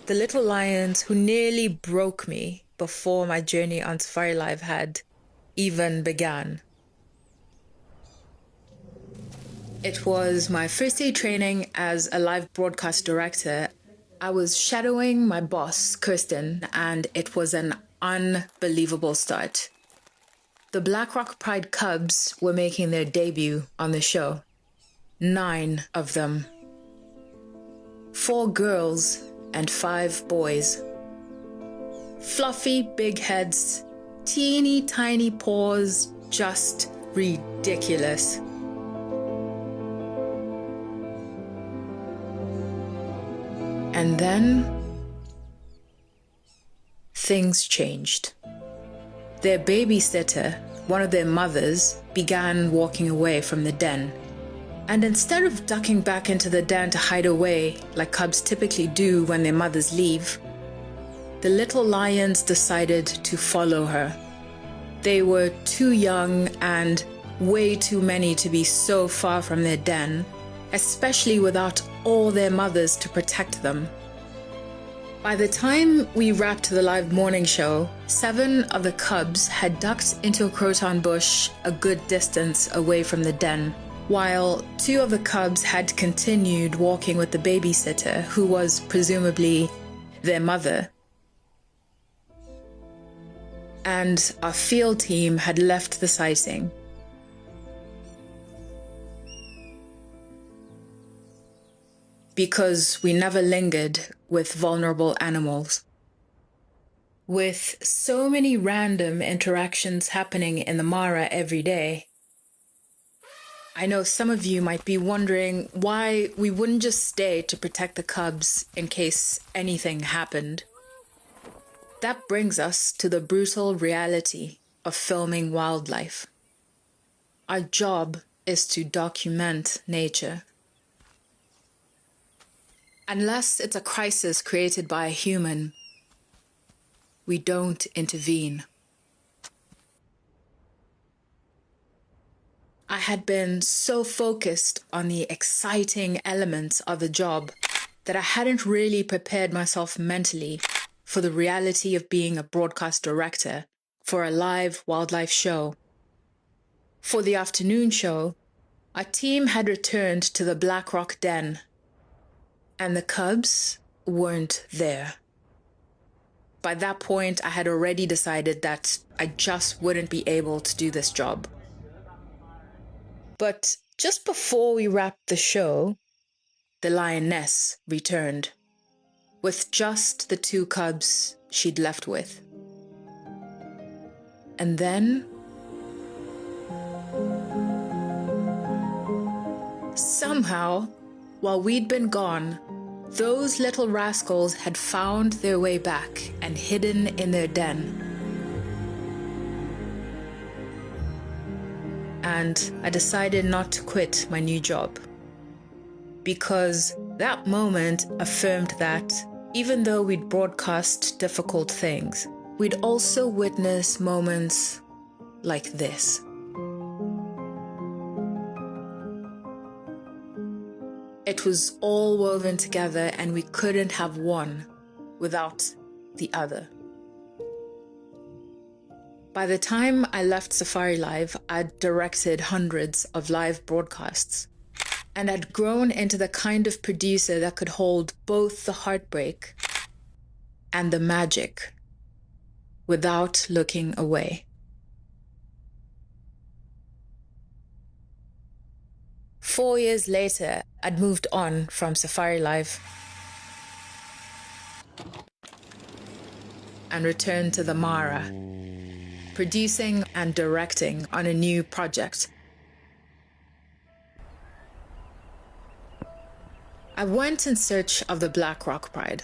the little lions who nearly broke me before my journey on Safari Live had even began. It was my first day training as a live broadcast director. I was shadowing my boss, Kirsten, and it was an unbelievable start. The Black Rock Pride Cubs were making their debut on the show. 9 of them. 4 girls and 5 boys. Fluffy big heads, teeny tiny paws, just ridiculous. And then things changed. Their babysitter, one of their mothers, began walking away from the den. And instead of ducking back into the den to hide away like cubs typically do when their mothers leave, the little lions decided to follow her. They were too young and way too many to be so far from their den, especially without all their mothers to protect them. By the time we wrapped the live morning show, 7 of the cubs had ducked into a croton bush a good distance away from the den, while 2 of the cubs had continued walking with the babysitter, who was presumably their mother. And our field team had left the sighting. Because we never lingered with vulnerable animals. With so many random interactions happening in the Mara every day, I know some of you might be wondering why we wouldn't just stay to protect the cubs in case anything happened. That brings us to the brutal reality of filming wildlife. Our job is to document nature. Unless it's a crisis created by a human, we don't intervene. I had been so focused on the exciting elements of the job that I hadn't really prepared myself mentally for the reality of being a broadcast director for a live wildlife show. For the afternoon show, our team had returned to the Black Rock Den, and the cubs weren't there. By that point, I had already decided that I just wouldn't be able to do this job. But just before we wrapped the show, the lioness returned, with just the 2 cubs she'd left with. And then, somehow, while we'd been gone, those little rascals had found their way back and hidden in their den. And I decided not to quit my new job, because that moment affirmed that even though we'd broadcast difficult things, we'd also witness moments like this. It was all woven together, and we couldn't have one without the other. By the time I left Safari Live, I'd directed hundreds of live broadcasts, and I'd grown into the kind of producer that could hold both the heartbreak and the magic without looking away. 4 years later, I'd moved on from Safari Live and returned to the Mara, producing and directing on a new project. I went in search of the Black Rock Pride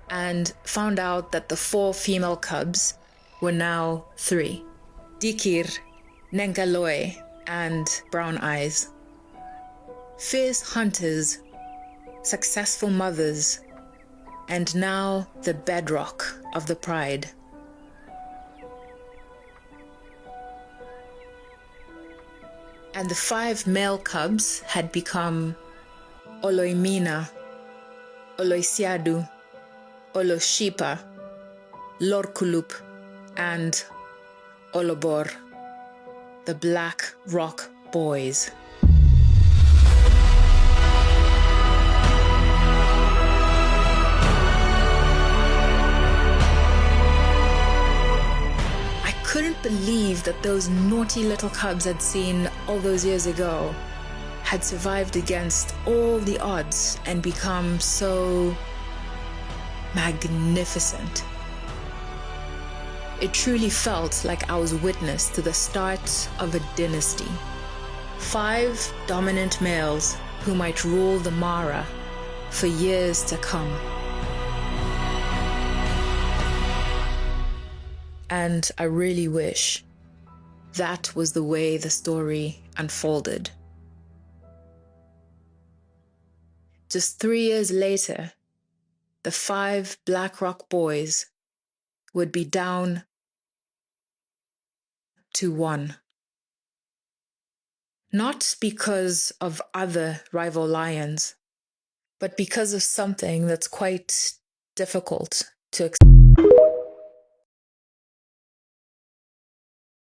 and found out that the 4 female cubs were now 3: Dikir, Nengaloi, and Brown Eyes. Fierce hunters, successful mothers, and now the bedrock of the pride. And the 5 male cubs had become Oloimina, Oloisiadu, Oloshipa, Lorkulup, and Olobor, the Black Rock Boys. I couldn't believe that those naughty little cubs I'd seen all those years ago had survived against all the odds and become so magnificent. It truly felt like I was witness to the start of a dynasty. 5 dominant males who might rule the Mara for years to come. And I really wish that was the way the story unfolded. Just 3 years later, the 5 Black Rock Boys would be down to 1. Not because of other rival lions, but because of something that's quite difficult to explain.